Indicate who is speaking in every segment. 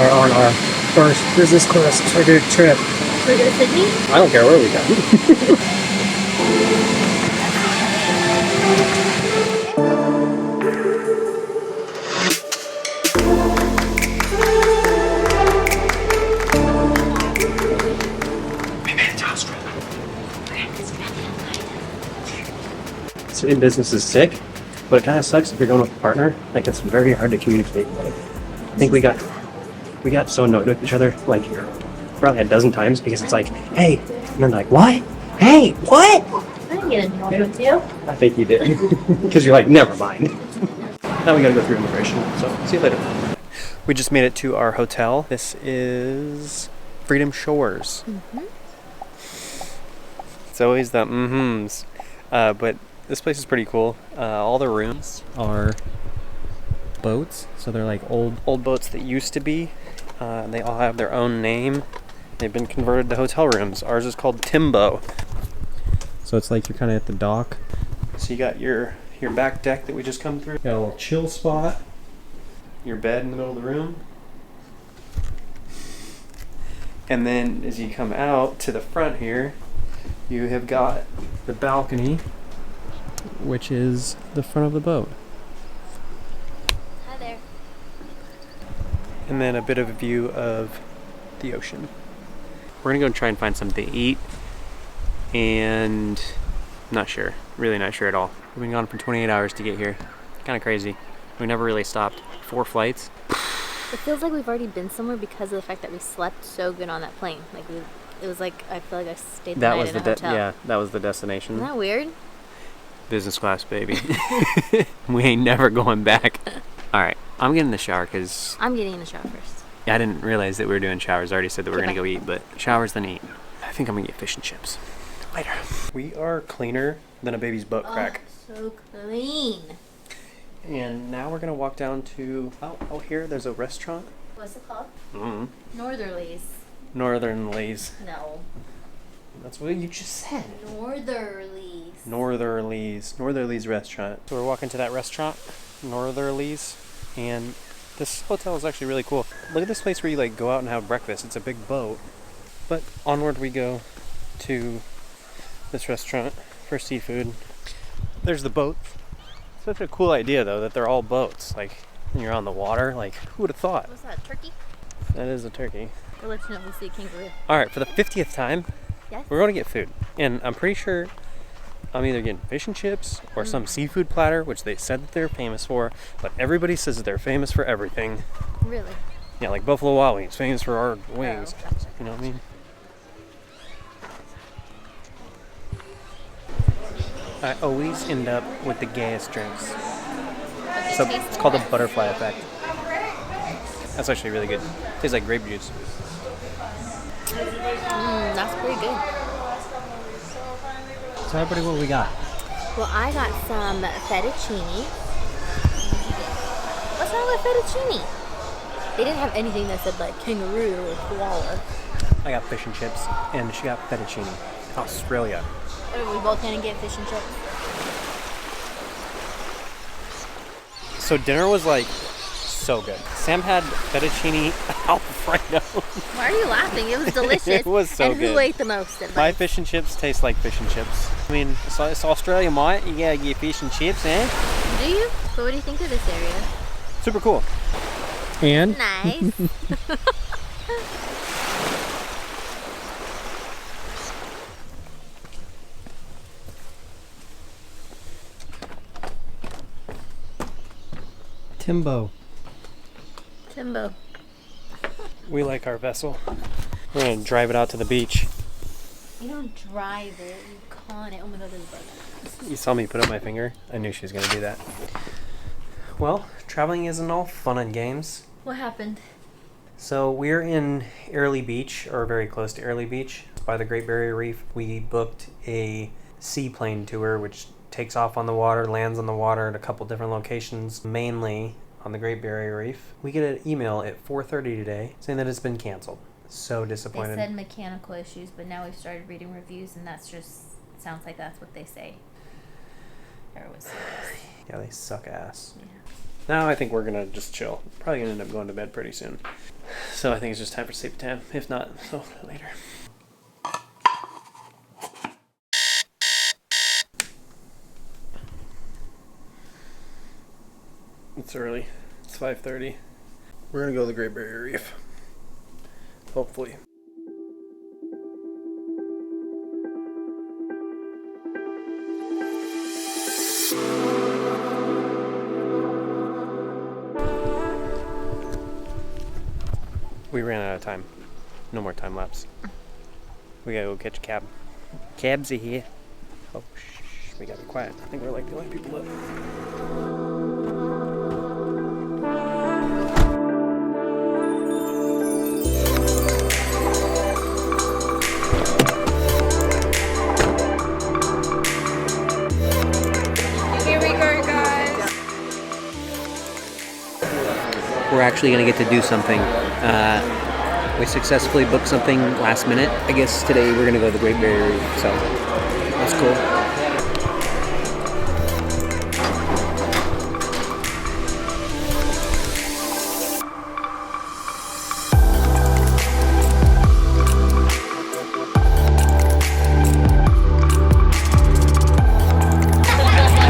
Speaker 1: are on our first business class ticket trip.
Speaker 2: We're going to Sydney?
Speaker 1: I don't care where we go. City business is sick, but it kind of sucks if you're going with a partner. Like, it's very hard to communicate. I think we got so annoyed with each other, like, probably a dozen times, because it's like, hey, and then like, what? Hey, what?
Speaker 2: I didn't get annoyed with you.
Speaker 1: I think you did, because you're like, never mind. Now we gotta go through immigration, so see you later. We just made it to our hotel. This is Freedom Shores. It's always the mm-hms, but this place is pretty cool. All the rooms are boats, so they're like old boats that used to be. They all have their own name. They've been converted to hotel rooms. Ours is called Timbo. So it's like you're kind of at the dock. So you got your back deck that we just come through. Got a little chill spot. Your bed in the middle of the room. And then as you come out to the front here, you have got the balcony, which is the front of the boat.
Speaker 2: Hi there.
Speaker 1: And then a bit of a view of the ocean. We're gonna go try and find something to eat, and not sure, really not sure at all. We've been gone for 28 hours to get here. Kind of crazy. We never really stopped. 4 flights.
Speaker 2: It feels like we've already been somewhere because of the fact that we slept so good on that plane. Like it was like I feel like I stayed the night in a hotel.
Speaker 1: Yeah, that was the destination.
Speaker 2: Isn't that weird?
Speaker 1: Business class, baby. We ain't never going back. All right, I'm getting in the shower because
Speaker 2: I'm getting in the shower first.
Speaker 1: I didn't realize that we were doing showers. I already said that we were gonna go eat, but showers then eat. I think I'm gonna get fish and chips later. We are cleaner than a baby's butt crack.
Speaker 2: So clean.
Speaker 1: And now we're gonna walk down to here. There's a restaurant.
Speaker 2: What's it called?
Speaker 1: Northernlies.
Speaker 2: No.
Speaker 1: That's what you just said.
Speaker 2: Northerlies
Speaker 1: restaurant. So we're walking to that restaurant, Northerlies, and this hotel is actually really cool. Look at this place where you like go out and have breakfast. It's a big boat. But onward we go to this restaurant for seafood. There's the boat. Such a cool idea though that they're all boats. Like when you're on the water, like who would have thought?
Speaker 2: What's that, turkey?
Speaker 1: That is a turkey.
Speaker 2: We'll let you know if we see a kangaroo.
Speaker 1: Alright, for the 50th time,
Speaker 2: yes,
Speaker 1: we're going to get food. And I'm pretty sure I'm either getting fish and chips or some seafood platter, which they said that they're famous for, but everybody says that they're famous for everything.
Speaker 2: Really?
Speaker 1: Yeah, like Buffalo Wild Wings, famous for our wings.
Speaker 2: Oh, gotcha.
Speaker 1: You know what I mean? I always end up with the gayest drinks. So it's called the butterfly effect. That's actually really good. Tastes like grape juice.
Speaker 2: That's pretty good.
Speaker 1: So everybody, what we got?
Speaker 2: Well, I got some fettuccine. What's wrong with fettuccine? They didn't have anything that said like kangaroo or koala.
Speaker 1: I got fish and chips, and she got fettuccine. Australia.
Speaker 2: We both gonna get fish and chips.
Speaker 1: So dinner was like so good. Sam had fettuccine alfredo.
Speaker 2: Why are you laughing? It was delicious.
Speaker 1: It was so
Speaker 2: and
Speaker 1: good.
Speaker 2: who ate the most?
Speaker 1: My fish and chips taste like fish and chips. I mean, it's Australia, mate. You gotta get fish and chips, eh?
Speaker 2: Do you? So what do you think of this area?
Speaker 1: Super cool. And?
Speaker 2: Nice.
Speaker 1: Timbo. We like our vessel. We're gonna drive it out to the beach.
Speaker 2: You don't drive it, you con it. Oh my god, there's a bug.
Speaker 1: You saw me put up my finger. I knew she was gonna do that. Well, traveling isn't all fun and games.
Speaker 2: What happened?
Speaker 1: So we're in Airlie Beach, or very close to Airlie Beach. It's by the Great Barrier Reef. We booked a seaplane tour, which takes off on the water, lands on the water at a couple different locations, mainly on the Great Barrier Reef. We get an email at 4:30 today saying that it's been canceled. So disappointed.
Speaker 2: They said mechanical issues, but now we've started reading reviews, and that's just sounds like that's what they say.
Speaker 1: Yeah, they suck ass.
Speaker 2: Yeah.
Speaker 1: Now I think we're gonna just chill. Probably gonna end up going to bed pretty soon. So I think it's just time for sleep time. If not, so later. It's early. It's 5:30. We're gonna go to the Great Barrier Reef. Hopefully. We ran out of time. No more time lapse. We gotta go catch a cab. Cabs are here. Oh, shh. We gotta be quiet. I think we're like the only people left. We're actually going to get to do something. We successfully booked something last minute. I guess today we're going to go to the Great Barrier Reef, so that's cool.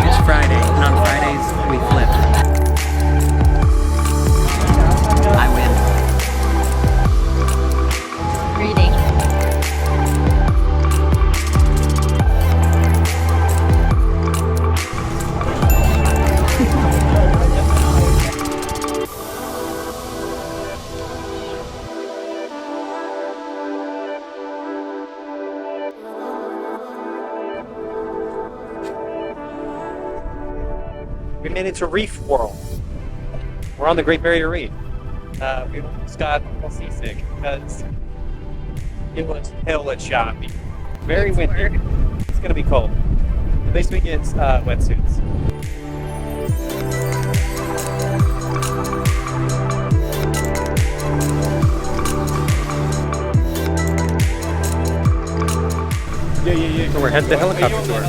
Speaker 1: It's Friday, and on Fridays we flip. I win.
Speaker 2: Reading.
Speaker 1: We made it to Reef World. We're on the Great Barrier Reef. We almost got a little seasick because it was hella choppy. Very windy. It's gonna be cold. At least we get wetsuits. Yeah. So we're heading to helicopter tour.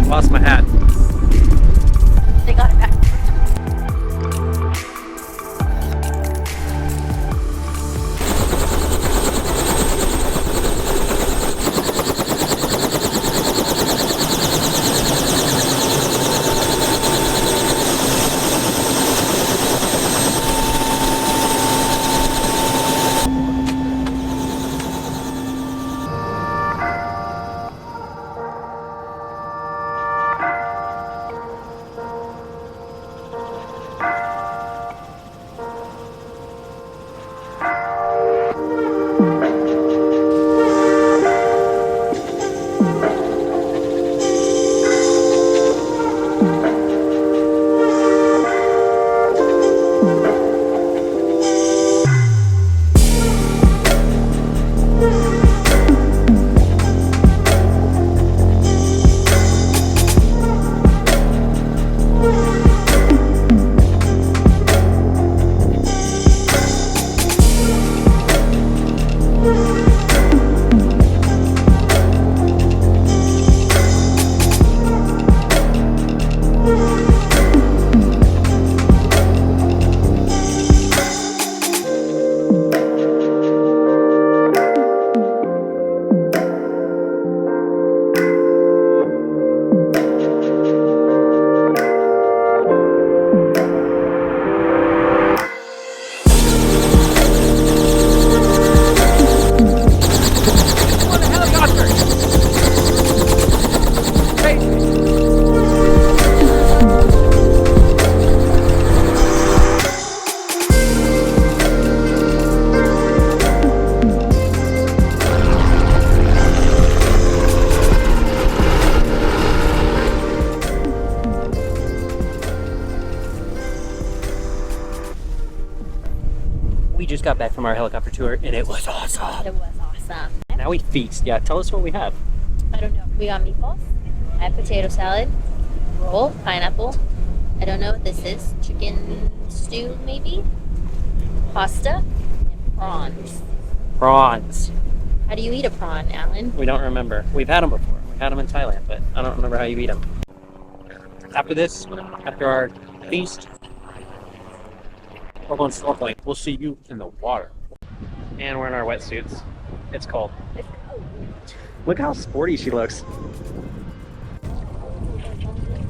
Speaker 1: Lost my hat.
Speaker 2: They got it back.
Speaker 1: We just got back from our helicopter tour and it was awesome.
Speaker 2: It was awesome.
Speaker 1: Now we feast. Yeah, tell us what we have.
Speaker 2: I don't know. We got meatballs. I have potato salad, roll, pineapple. I don't know what this is. Chicken stew, maybe? Pasta and prawns.
Speaker 1: Prawns.
Speaker 2: How do you eat a prawn, Alan?
Speaker 1: We don't remember. We've had them before. We had them in Thailand, but I don't remember how you eat them. After this, after our feast, we're going snorkeling. We'll see you in the water. And we're in our wetsuits. It's cold. Look how sporty she looks.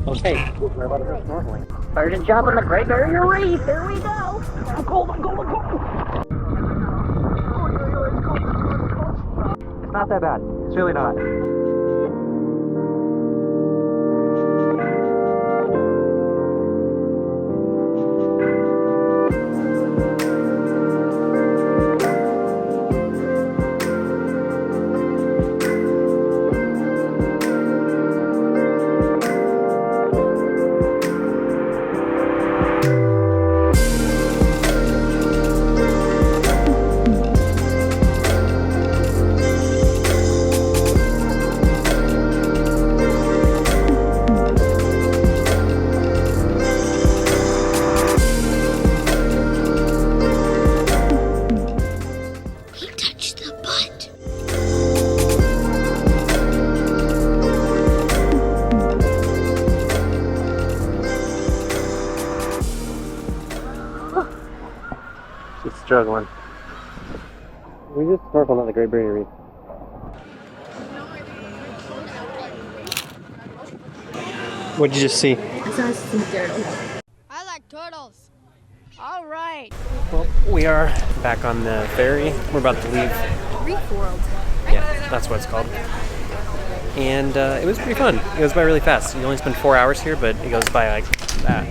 Speaker 1: Okay, we're about to go snorkeling. First jump on the Great Barrier Reef. Here we go. I'm cold, I'm cold, I'm cold. It's not that bad. It's really not. She's struggling. We just snorkeled at the Great Barrier Reef. What'd you just see?
Speaker 2: I saw some turtles.
Speaker 3: I like turtles. All right.
Speaker 1: Well, we are back on the ferry. We're about to leave.
Speaker 2: Reef World.
Speaker 1: Yeah, that's what it's called. And it was pretty fun. It goes by really fast. You only spend 4 hours here, but it goes by like that.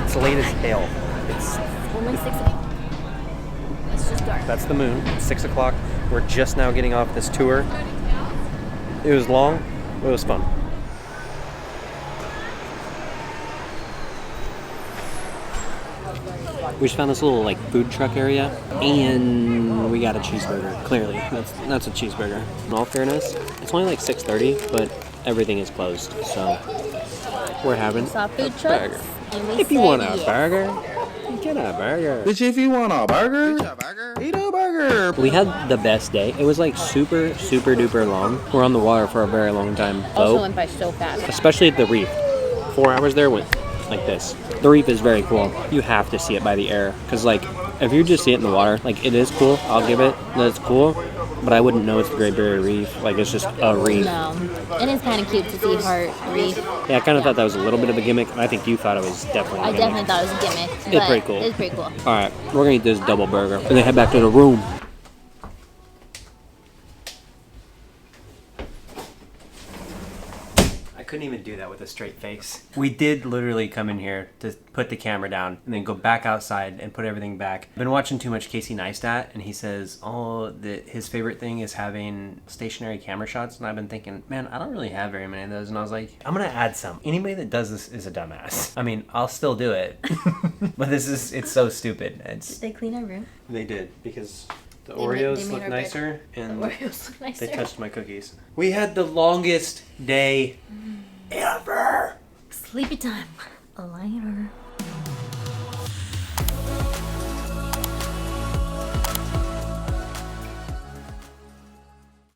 Speaker 1: It's late as hell. It's
Speaker 2: Only 6 o'clock. It's just dark.
Speaker 1: That's the moon. It's 6 o'clock. We're just now getting off this tour. It was long. It was fun. We just found this little like food truck area, and we got a cheeseburger. Clearly, that's a cheeseburger. In all fairness, it's only like 6:30, but everything is closed, so we're having
Speaker 2: Saw food
Speaker 1: a
Speaker 2: trucks,
Speaker 1: burger.
Speaker 2: and we
Speaker 1: If you
Speaker 2: said
Speaker 1: want a
Speaker 2: yes.
Speaker 1: burger, get a burger.
Speaker 4: Bitch, if you want a burger, eat a burger.
Speaker 1: We had the best day. It was like super duper long. We're on the water for a very long time.
Speaker 2: Also
Speaker 1: Boat,
Speaker 2: went by so fast.
Speaker 1: especially at the reef. 4 hours there went like this. The reef is very cool. You have to see it by the air, because like if you just see it in the water, like it is cool. I'll give it that it's cool, but I wouldn't know it's the Great Barrier Reef. Like it's just a reef.
Speaker 2: No. And it's kind of cute to see Heart Reef.
Speaker 1: Yeah, I kind of thought that was a little bit of a gimmick, and I think you thought it was definitely a
Speaker 2: I
Speaker 1: gimmick.
Speaker 2: definitely thought it was a gimmick.
Speaker 1: It's
Speaker 2: but
Speaker 1: pretty cool.
Speaker 2: It's pretty cool.
Speaker 1: All right, we're gonna eat this double burger and then head back to the room. I couldn't even do that with a straight face. We did literally come in here to put the camera down and then go back outside and put everything back. I've been watching too much Casey Neistat, and he says, oh, that his favorite thing is having stationary camera shots. And I've been thinking, man, I don't really have very many of those. And I was like, I'm gonna add some. Anybody that does this is a dumbass. I mean, I'll still do it, but it's so stupid.
Speaker 2: Did they clean our room?
Speaker 1: They did, because the
Speaker 2: They
Speaker 1: Oreos
Speaker 2: made
Speaker 1: look
Speaker 2: our
Speaker 1: nicer,
Speaker 2: The
Speaker 1: and
Speaker 2: Oreos look nicer.
Speaker 1: they touched my cookies. We had the longest day ever.
Speaker 2: Sleepy time. Later.